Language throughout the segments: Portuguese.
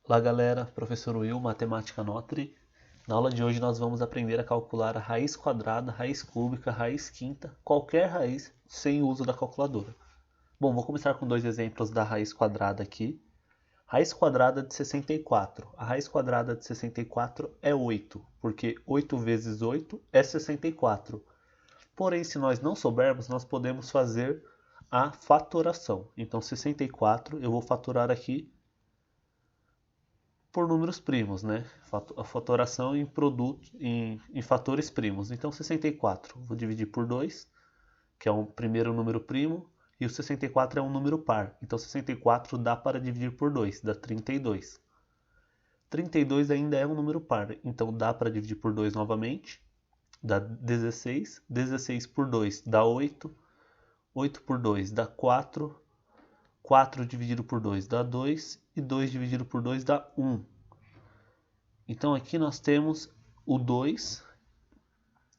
Olá galera, professor Will, Matemática Notri. Na aula de hoje nós vamos aprender a calcular a raiz quadrada, raiz cúbica, raiz quinta, qualquer raiz sem o uso da calculadora. Bom, vou começar com dois exemplos da raiz quadrada aqui. Raiz quadrada de 64. A raiz quadrada de 64 é 8, porque 8 vezes 8 é 64. Porém, se nós não soubermos, nós podemos fazer a fatoração. Então 64 eu vou fatorar aqui por números primos, né? A fatoração em produtos, em fatores primos. Então 64, vou dividir por 2, que é o primeiro número primo, e o 64 é um número par. Então 64 dá para dividir por 2, dá 32. 32 ainda é um número par, então dá para dividir por 2 novamente, dá 16. 16 por 2 dá 8. 8 por 2 dá 4. 4 dividido por 2 dá 2. E 2 dividido por 2 dá 1. Então aqui nós temos o 2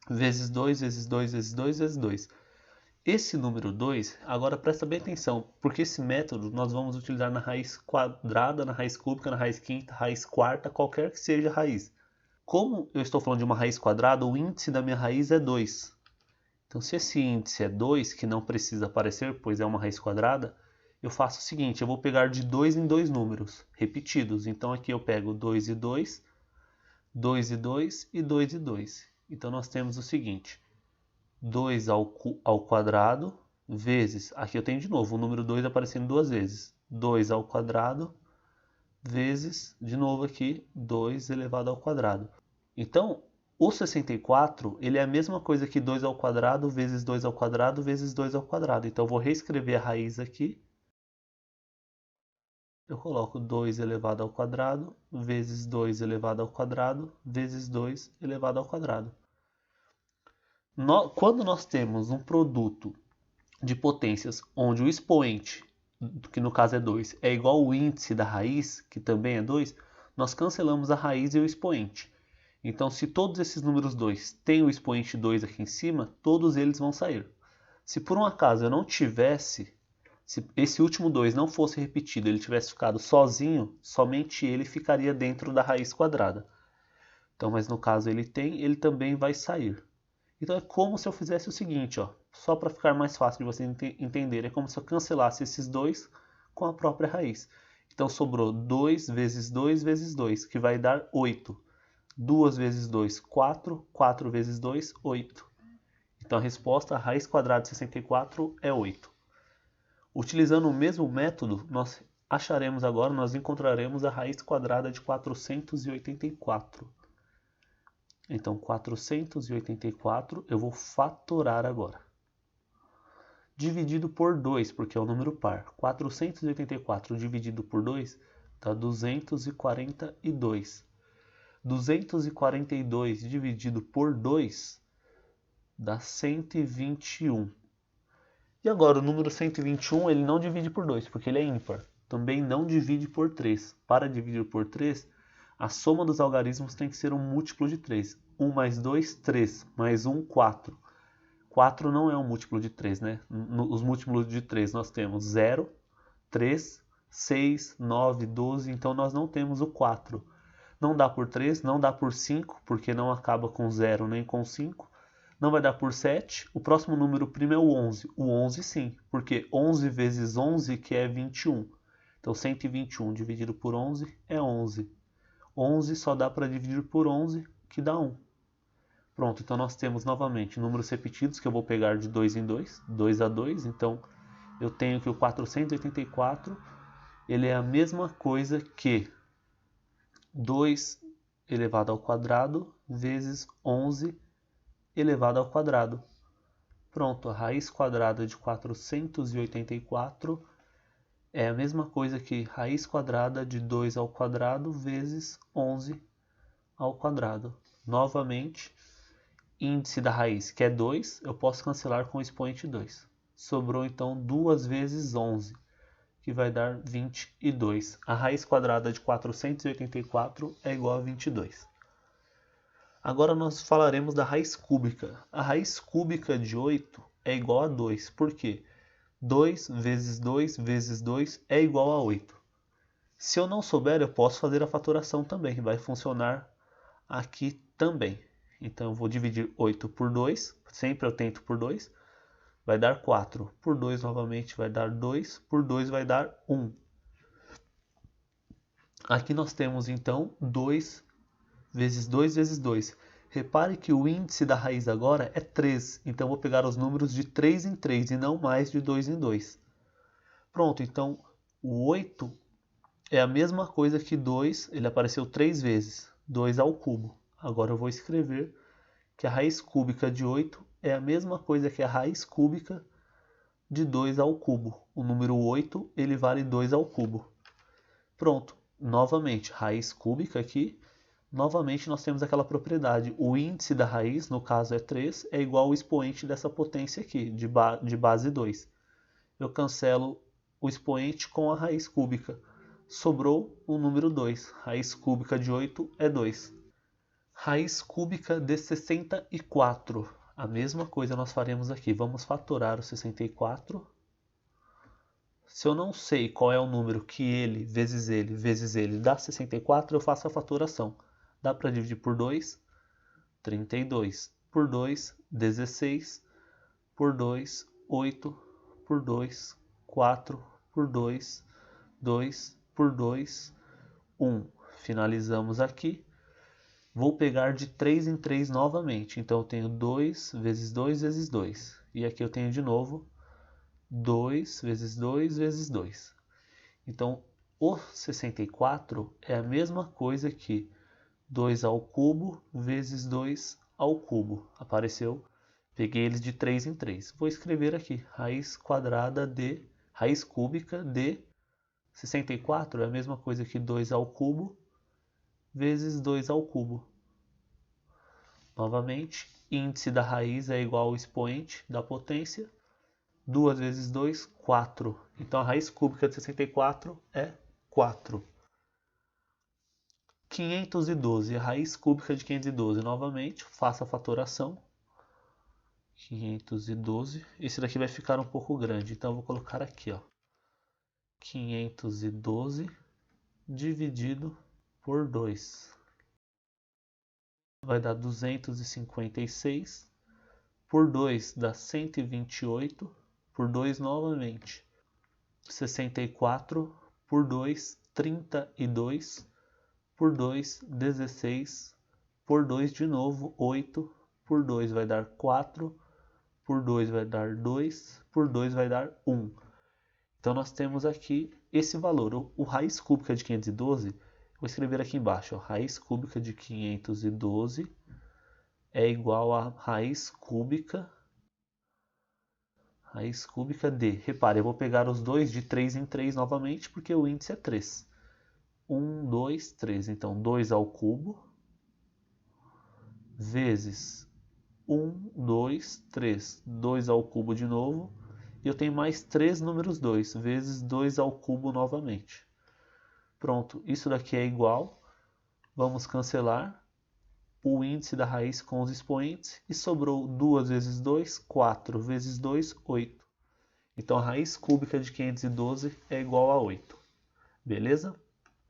vezes 2 vezes 2 vezes 2 vezes 2. Esse número 2, agora presta bem atenção, porque esse método nós vamos utilizar na raiz quadrada, na raiz cúbica, na raiz quinta, raiz quarta, qualquer que seja a raiz. Como eu estou falando de uma raiz quadrada, o índice da minha raiz é 2. Então se esse índice é 2, que não precisa aparecer, pois é uma raiz quadrada, eu faço o seguinte, eu vou pegar de 2 em 2 números repetidos. Então aqui eu pego 2 e 2, 2 e 2 e 2 e 2. Então nós temos o seguinte, 2 ao quadrado vezes, aqui eu tenho de novo o número 2 aparecendo duas vezes, 2 ao quadrado vezes, de novo aqui, 2 elevado ao quadrado. Então, o 64, ele é a mesma coisa que 2 ao quadrado vezes 2 ao quadrado vezes 2 ao quadrado. Então eu vou reescrever a raiz aqui. Eu coloco 2 elevado ao quadrado vezes 2 elevado ao quadrado vezes 2 elevado ao quadrado. Quando nós temos um produto de potências onde o expoente, que no caso é 2, é igual ao índice da raiz, que também é 2, nós cancelamos a raiz e o expoente. Então, se todos esses números 2 têm o expoente 2 aqui em cima, todos eles vão sair. Se por um acaso eu não tivesse, se esse último 2 não fosse repetido, ele tivesse ficado sozinho, somente ele ficaria dentro da raiz quadrada. Então, mas no caso ele tem, ele também vai sair. Então é como se eu fizesse o seguinte, ó, só para ficar mais fácil de você entender, é como se eu cancelasse esses dois com a própria raiz. Então sobrou 2 vezes 2 vezes 2, que vai dar 8. 2 vezes 2, 4. 4 vezes 2, 8. Então a resposta, a raiz quadrada de 64 é 8. Utilizando o mesmo método, nós acharemos agora, nós encontraremos a raiz quadrada de 484. Então 484 eu vou fatorar agora. Dividido por 2, porque é um número par. 484 dividido por 2 dá 242. 242 dividido por 2 dá 121. E agora o número 121 ele não divide por 2, porque ele é ímpar. Também não divide por 3. Para dividir por 3, a soma dos algarismos tem que ser um múltiplo de 3. 1 mais 2, 3. Mais 1, 4. 4 não é um múltiplo de 3, né? Os múltiplos de 3 nós temos 0, 3, 6, 9, 12. Então nós não temos o 4. Não dá por 3, não dá por 5, porque não acaba com 0 nem com 5. Não vai dar por 7. O próximo número primo é o 11. O 11 sim, porque 11 vezes 11 que é 21. Então 121 dividido por 11 é 11. 11 só dá para dividir por 11, que dá 1. Pronto, então nós temos novamente números repetidos que eu vou pegar de 2 em 2, 2 a 2. Então eu tenho que o 484 ele é a mesma coisa que 2 elevado ao quadrado vezes 11 elevado ao quadrado. Pronto, a raiz quadrada de 484 é a mesma coisa que raiz quadrada de 2 ao quadrado vezes 11 ao quadrado. Novamente, índice da raiz, que é 2, eu posso cancelar com o expoente 2. Sobrou então 2 vezes 11, que vai dar 22. A raiz quadrada de 484 é igual a 22. Agora nós falaremos da raiz cúbica. A raiz cúbica de 8 é igual a 2. Por quê? 2 vezes 2 vezes 2 é igual a 8. Se eu não souber, eu posso fazer a fatoração também, vai funcionar aqui também. Então eu vou dividir 8 por 2, sempre eu tento por 2, vai dar 4. Por 2 novamente vai dar 2, por 2 vai dar 1. Aqui nós temos então 2 vezes 2 vezes 2. Repare que o índice da raiz agora é 3, então eu vou pegar os números de 3 em 3 e não mais de 2 em 2. Pronto, então o 8 é a mesma coisa que 2, ele apareceu 3 vezes, 2 ao cubo. Agora eu vou escrever que a raiz cúbica de 8 é a mesma coisa que a raiz cúbica de 2 ao cubo. O número 8 ele vale 2 ao cubo. Pronto, novamente, raiz cúbica aqui. Novamente nós temos aquela propriedade, o índice da raiz, no caso é 3, é igual ao expoente dessa potência aqui, de base 2. Eu cancelo o expoente com a raiz cúbica. Sobrou o número 2. Raiz cúbica de 8 é 2. Raiz cúbica de 64. A mesma coisa nós faremos aqui. Vamos fatorar o 64. Se eu não sei qual é o número que vezes ele dá 64, eu faço a fatoração. Dá para dividir por 2, 32. Por 2, 16. Por 2, 8. Por 2, 4. Por 2, 2. Por 2, 1. Finalizamos aqui. Vou pegar de 3 em 3 novamente. Então eu tenho 2 vezes 2 vezes 2. E aqui eu tenho de novo 2 vezes 2 vezes 2. Então o 64 é a mesma coisa que 2 ao cubo vezes 2 ao cubo. Apareceu. Peguei eles de 3 em 3. Vou escrever aqui. Raiz cúbica de 64 é a mesma coisa que 2 ao cubo vezes 2 ao cubo. Novamente, índice da raiz é igual ao expoente da potência. 2 vezes 2, 4. Então a raiz cúbica de 64 é 4. 512, a raiz cúbica de 512. Novamente, faça a fatoração. 512. Esse daqui vai ficar um pouco grande, então eu vou colocar aqui, ó. 512 dividido por 2. Vai dar 256. Por 2 dá 128. Por 2 novamente. 64. Por 2, 32. Por 2, 16. Por 2 de novo, 8. Por 2 vai dar 4. Por 2 vai dar 2. Por 2 vai dar 1. Então nós temos aqui esse valor. O raiz cúbica de 512, vou escrever aqui embaixo, ó, raiz cúbica de 512 é igual a raiz cúbica de, repare, eu vou pegar os dois de 3 em 3 novamente, porque o índice é 3. 1, 2, 3, então 2 ao cubo, vezes 1, 2, 3, 2 ao cubo de novo, e eu tenho mais 3 números 2, vezes 2 ao cubo novamente. Pronto, isso daqui é igual, vamos cancelar o índice da raiz com os expoentes, e sobrou 2 vezes 2, 4, vezes 2, 8. Então a raiz cúbica de 512 é igual a 8. Beleza?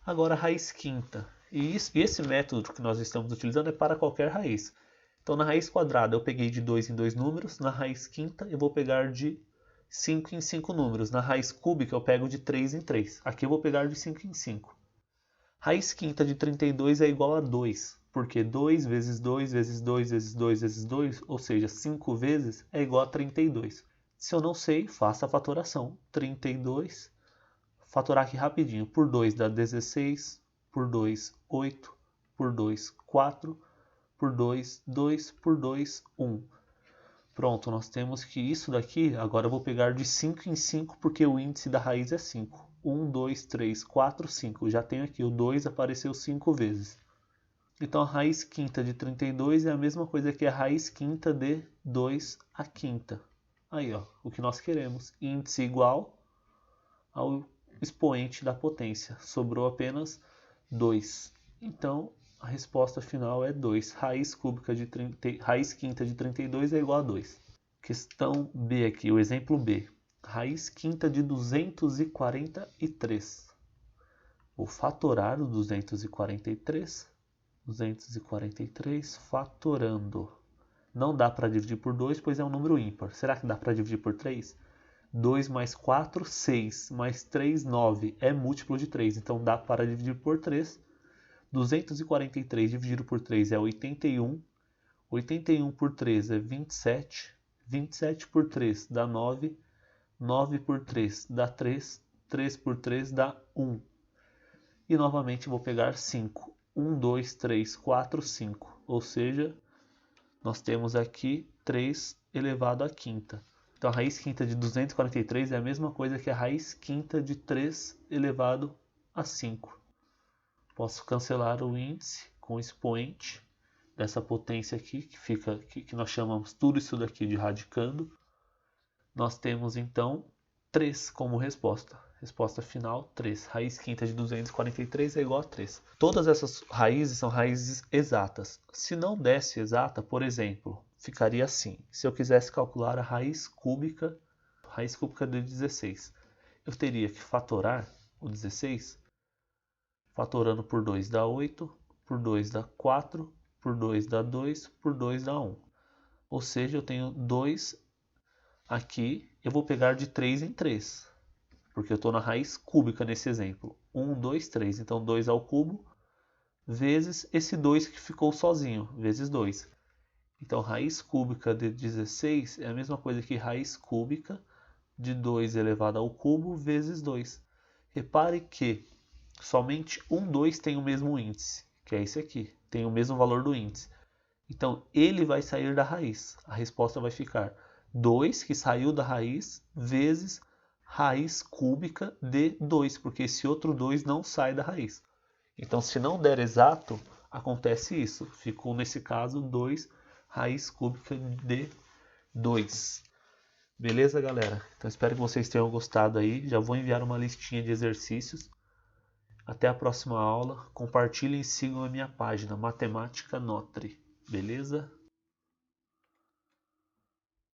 Agora a raiz quinta. E esse método que nós estamos utilizando é para qualquer raiz. Então na raiz quadrada eu peguei de 2 em 2 números, na raiz quinta eu vou pegar de 5 em 5 números, na raiz cúbica eu pego de 3 em 3. Aqui eu vou pegar de 5 em 5. Raiz quinta de 32 é igual a 2, porque 2 vezes 2 vezes 2 vezes 2 vezes 2, ou seja, 5 vezes, é igual a 32. Se eu não sei, faça a fatoração. 32, fatorar aqui rapidinho, por 2 dá 16, por 2, 8, por 2, 4, por 2, 2, por 2, 1. Pronto, nós temos que isso daqui, agora eu vou pegar de 5 em 5, porque o índice da raiz é 5. 1, 2, 3, 4, 5. Já tenho aqui, o 2 apareceu 5 vezes. Então a raiz quinta de 32 é a mesma coisa que a raiz quinta de 2 a quinta. Aí, ó, o que nós queremos. Índice igual ao expoente da potência. Sobrou apenas 2. Então, a resposta final é 2. Raiz quinta de 32 é igual a 2. Questão B aqui, o exemplo B. Raiz quinta de 243. Vou fatorar o 243. 243 fatorando. Não dá para dividir por 2, pois é um número ímpar. Será que dá para dividir por 3? 2 mais 4, 6. Mais 3, 9. É múltiplo de 3, então dá para dividir por 3. 243 dividido por 3 é 81. 81 por 3 é 27. 27 por 3 dá 9. 9 por 3 dá 3. 3 por 3 dá 1. E novamente vou pegar 5. 1, 2, 3, 4, 5. Ou seja, nós temos aqui 3 elevado à quinta. Então a raiz quinta de 243 é a mesma coisa que a raiz quinta de 3 elevado a 5. Posso cancelar o índice com o expoente dessa potência aqui, que nós chamamos tudo isso daqui de radicando. Nós temos então 3 como resposta. Resposta final, 3. Raiz quinta de 243 é igual a 3. Todas essas raízes são raízes exatas. Se não desse exata, por exemplo, ficaria assim. Se eu quisesse calcular a raiz cúbica de 16, eu teria que fatorar o 16. Fatorando por 2 dá 8, por 2 dá 4, por 2 dá 2, por 2 dá 1. Ou seja, eu tenho 2 aqui, eu vou pegar de 3 em 3. Porque eu estou na raiz cúbica nesse exemplo. 1, 2, 3. Então 2 ao cubo vezes esse 2 que ficou sozinho, vezes 2. Então raiz cúbica de 16 é a mesma coisa que raiz cúbica de 2 elevado ao cubo vezes 2. Repare que somente 1, 2 tem o mesmo índice, que é esse aqui. Tem o mesmo valor do índice. Então ele vai sair da raiz. A resposta vai ficar 2 que saiu da raiz vezes raiz cúbica de 2, porque esse outro 2 não sai da raiz. Então, se não der exato, acontece isso. Ficou, nesse caso, 2 raiz cúbica de 2. Beleza, galera? Então, espero que vocês tenham gostado aí. Já vou enviar uma listinha de exercícios. Até a próxima aula. Compartilhem e sigam a minha página, Matemática Notre. Beleza?